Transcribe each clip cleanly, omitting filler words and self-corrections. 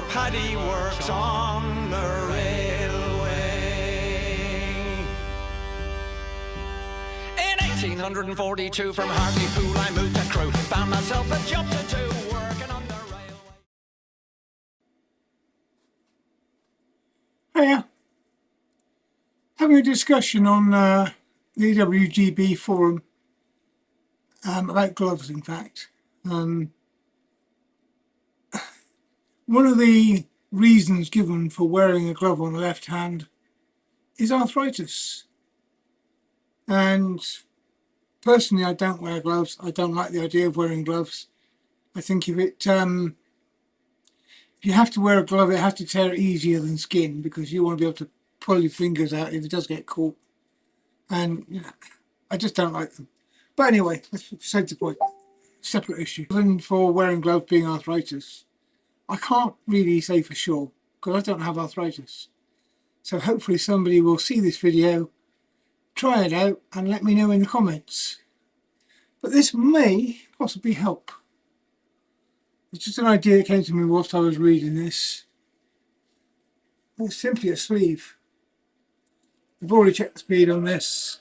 paddy works on the railway. In 1842 from Hartlepool I moved to Crewe, found myself a job to do, working on the railway. Hiya. Having a discussion on the EWGB forum about gloves, in fact. One of the reasons given for wearing a glove on the left hand is arthritis. And personally, I don't wear gloves. I don't like the idea of wearing gloves. I think if you have to wear a glove, it has to tear easier than skin, because you want to be able to pull your fingers out if it does get caught. And I just don't like them. But anyway, that's beside the point. Separate issue. Even for wearing gloves being arthritis, I can't really say for sure because I don't have arthritis. So hopefully somebody will see this video, try it out and let me know in the comments. But this may possibly help. It's just an idea that came to me whilst I was reading this. It's simply a sleeve. I've already checked the speed on this.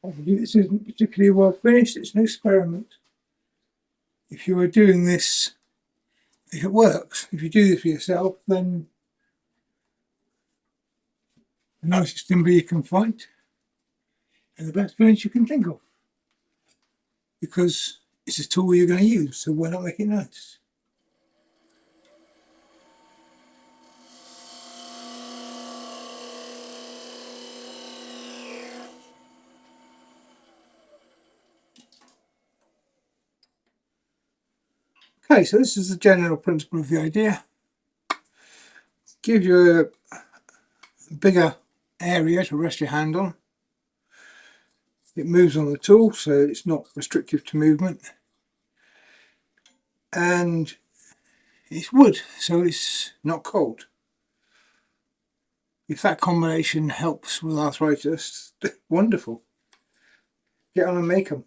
This isn't particularly well finished. It's an experiment. If you are doing this, if it works, if you do this for yourself, then the nicest timber you can find and the best finish you can think of, because it's a tool you're going to use, so why not make it nice? Okay, so this is the general principle of the idea. Give you a bigger area to rest your hand on. It moves on the tool, so it's not restrictive to movement. And it's wood, so it's not cold. If that combination helps with arthritis, wonderful. Get on and make them.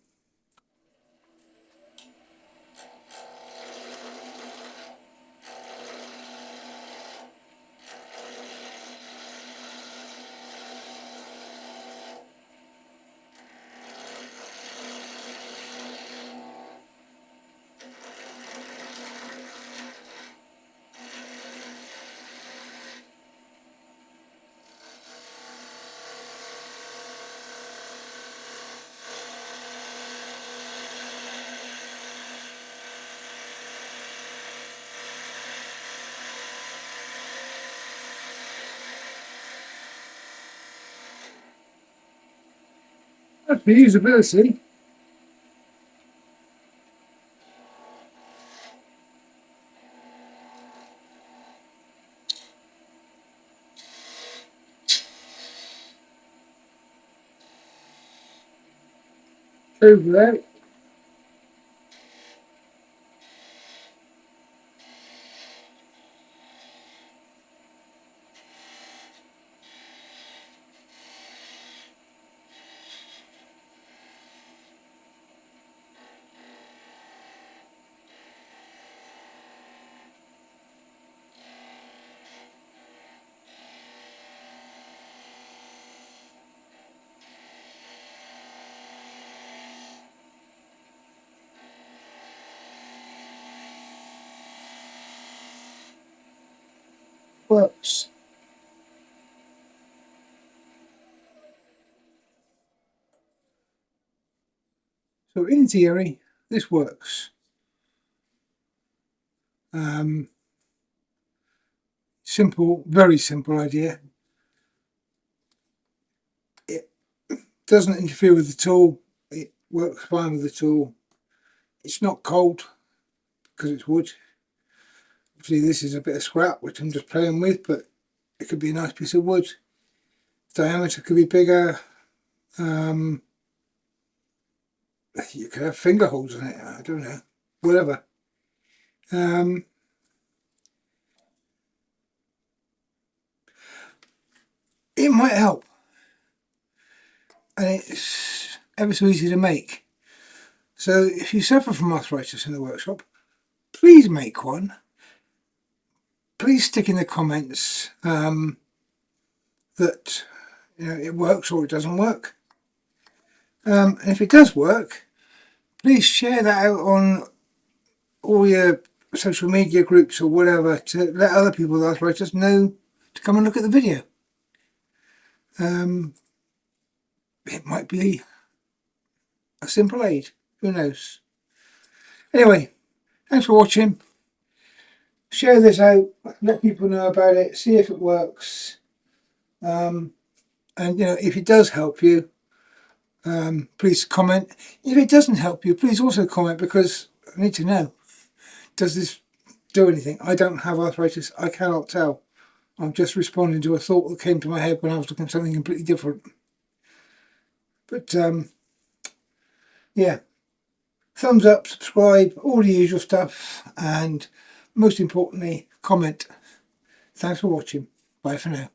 That's the usability. over there. Works. So in theory, this works. Simple, very simple idea. It doesn't interfere with the tool. It works fine with the tool. It's not cold because it's wood. Obviously this is a bit of scrap which I'm just playing with, but it could be a nice piece of wood. Diameter could be bigger. You could have finger holes in it, I don't know, whatever. It might help, and it's ever so easy to make. So if you suffer from arthritis in the workshop, please make one. Please stick in the comments that it works or it doesn't work. And if it does work, please share that out on all your social media groups or whatever to let other people with arthritis know to come and look at the video. It might be a simple aid, who knows. Anyway, thanks for watching. Share this out, let people know about it, see if it works. And if it does help you, please comment. If it doesn't help you, please also comment, because I need to know, does this do anything? I don't have arthritis, I cannot tell. I'm just responding to a thought that came to my head when I was looking at something completely different. But yeah, thumbs up, subscribe, all the usual stuff, and most importantly, comment. Thanks for watching. Bye for now.